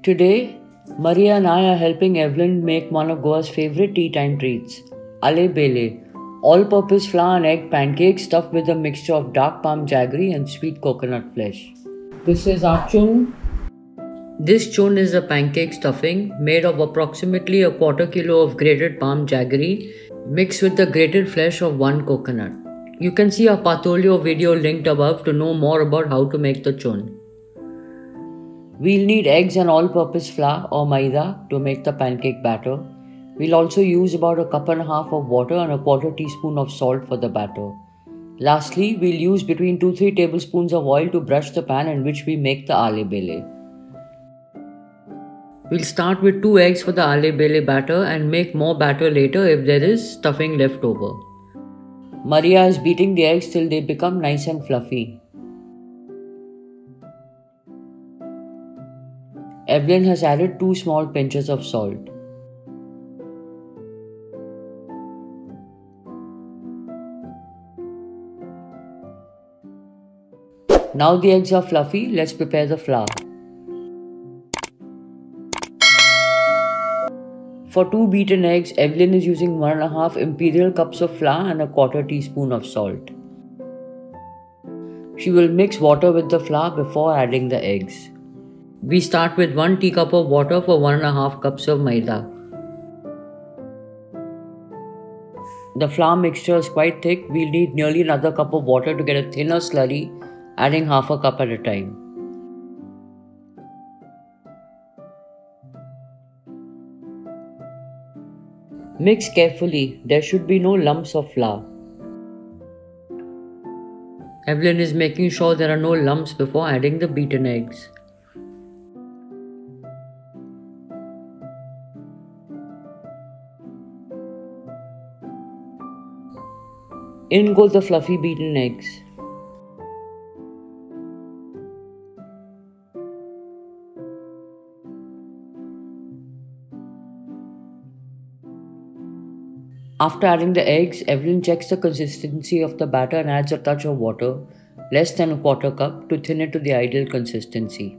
Today, Maria and I are helping Evelyn make one of Goa's favorite tea time treats, Alle Bele, all-purpose flour and egg pancakes stuffed with a mixture of dark palm jaggery and sweet coconut flesh. This is our chun. This chun is a pancake stuffing made of approximately a quarter kilo of grated palm jaggery mixed with the grated flesh of one coconut. You can see our patolio video linked above to know more about how to make the chun. We'll need eggs and all-purpose flour or maida to make the pancake batter. We'll also use about a cup and a half of water and a quarter teaspoon of salt for the batter. Lastly, we'll use between 2-3 tablespoons of oil to brush the pan in which we make the Alle Bele. We'll start with 2 eggs for the Alle Bele batter and make more batter later if there is stuffing left over. Maria is beating the eggs till they become nice and fluffy. Evelyn has added 2 small pinches of salt. Now the eggs are fluffy, let's prepare the flour. For 2 beaten eggs, Evelyn is using 1.5 Imperial cups of flour and a quarter teaspoon of salt. She will mix water with the flour before adding the eggs. We start with 1 teacup of water for 1.5 cups of maida. The flour mixture is quite thick. We'll need nearly another cup of water to get a thinner slurry, adding half a cup at a time. Mix carefully. There should be no lumps of flour. Evelyn is making sure there are no lumps before adding the beaten eggs. In go the fluffy beaten eggs. After adding the eggs, Evelyn checks the consistency of the batter and adds a touch of water, less than a quarter cup, to thin it to the ideal consistency.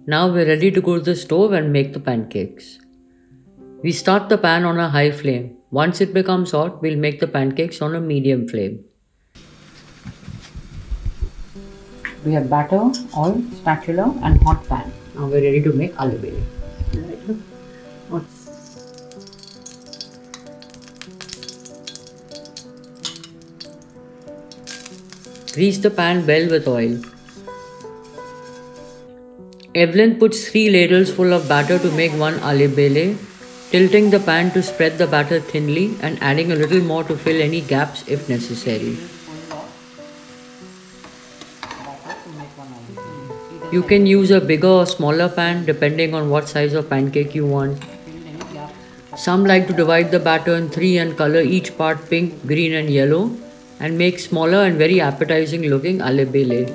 Now we're ready to go to the stove and make the pancakes. We start the pan on a high flame. Once it becomes hot, we'll make the pancakes on a medium flame. We have batter, oil, spatula and hot pan. Now we're ready to make Alle Bele. Grease the pan well with oil. Evelyn puts 3 ladles full of batter to make one Alle Bele, tilting the pan to spread the batter thinly and adding a little more to fill any gaps if necessary. You can use a bigger or smaller pan depending on what size of pancake you want. Some like to divide the batter in 3 and color each part pink, green and yellow and make smaller and very appetizing looking Alle Bele.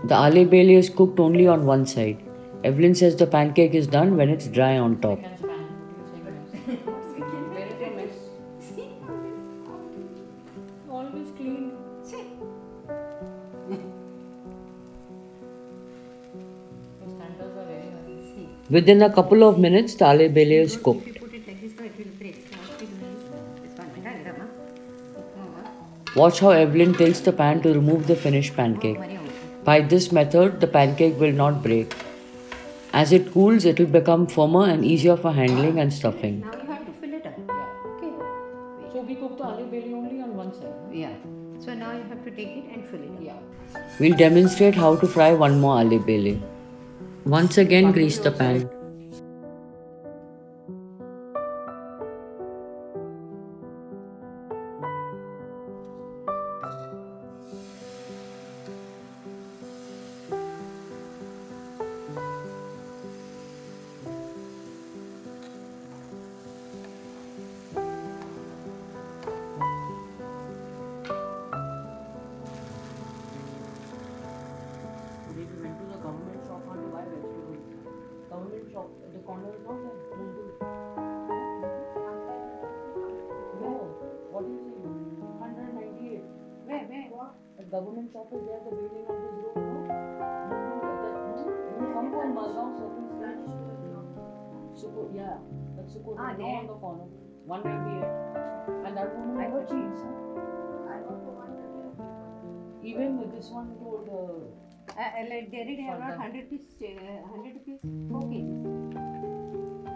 The Alle Bele is cooked only on one side. Evelyn says the pancake is done when it's dry on top. Within a couple of minutes, the Alle Bele is cooked. Watch how Evelyn tilts the pan to remove the finished pancake. By this method, the pancake will not break. As it cools, it will become firmer and easier for handling and stuffing. Now you have to fill it up. Yeah. Okay. So we cook the Alle Bele only on one side. Yeah. So now you have to take it and fill it up. Yeah. We'll demonstrate how to fry one more Alle Bele. Once again, grease the pan. Government shop, the corner is not there. government office there, the building on this road, no? You come from Malgaon Circle Station. Yeah, that's Sukkur. Ah, No there. on the corner. 198. And that woman I never got changed. I got for 130. Even with this one told Like they did have not 100 rupees, 4 kgs.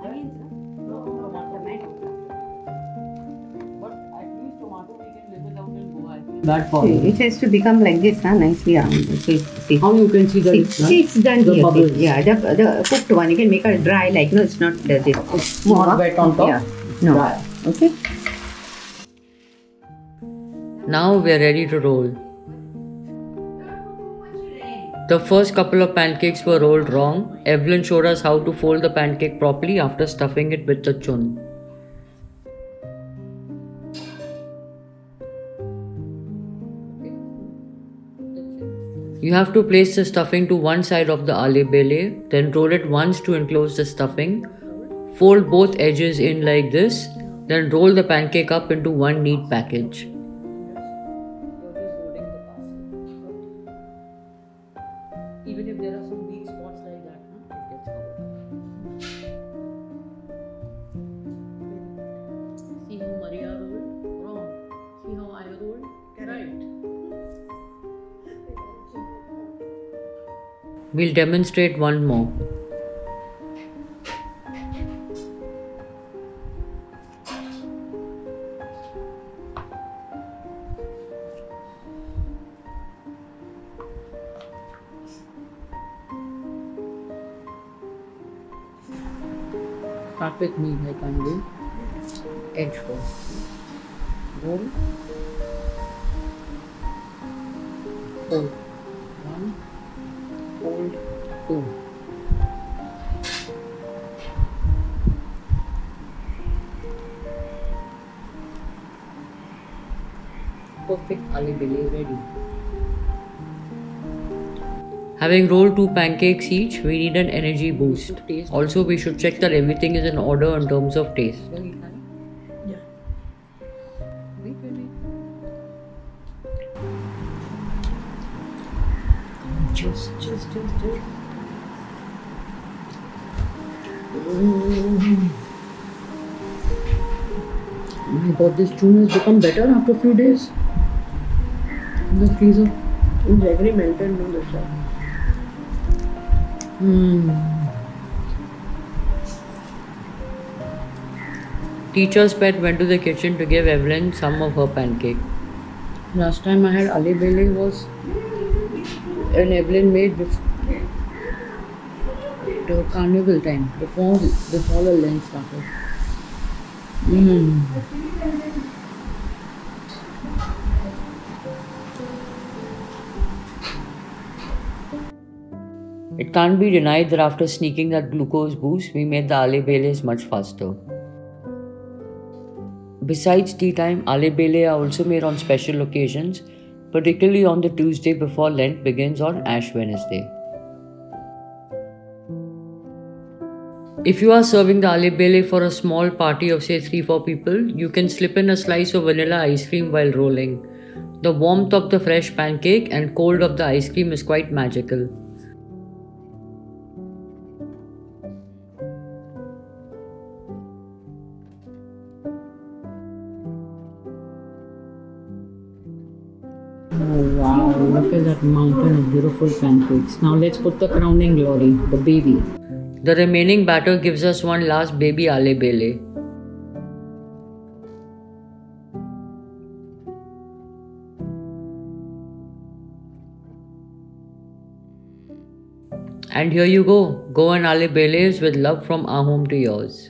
Onions, no? no tomato. Tomato. But at least tomato we can live without in Goa. I feel bad for it. It has to become like this, huh? Nicely. See. How you can see that it's See, it's done the here. bubbles. See. Yeah, the cooked one. You can make it dry, like, no, it's not this. It's not wet on top. Yeah. No. Dry. Okay. Now we are ready to roll. The first couple of pancakes were rolled wrong. Evelyn showed us how to fold the pancake properly after stuffing it with the chun. You have to place the stuffing to one side of the Alle Bele, then roll it once to enclose the stuffing. Fold both edges in like this, then roll the pancake up into one neat package. Even if there are some weak spots like that, it gets covered up. See how Maria rolled? Wrong. See how I rolled? Right. We'll demonstrate one more. Start with me like I'm doing. Edge first. Roll. Hold. 1. Hold. 2. Perfect Alle Bele ready. Having rolled 2 pancakes each, we need an energy boost. Also, we should check that everything is in order in terms of taste. Yeah. Wait. Just. Oh my god, this tune has become better after a few days. In the freezer. Jaggery melted, no, this one. Teacher's pet went to the kitchen to give Evelyn some of her pancake. Last time I had Alle Bele was when Evelyn made the carnival time, before the Lent started. It can't be denied that after sneaking that glucose boost, we made the Alle Beles much faster. Besides tea time, Alle Bele are also made on special occasions, particularly on the Tuesday before Lent begins on Ash Wednesday. If you are serving the Alle Bele for a small party of say 3-4 people, you can slip in a slice of vanilla ice cream while rolling. The warmth of the fresh pancake and cold of the ice cream is quite magical. Oh wow, look at that mountain of beautiful pancakes. Now let's put the crowning glory, the baby. The remaining batter gives us one last baby Alle Bele. And here you go, Goan Alle Beles with love from our home to yours.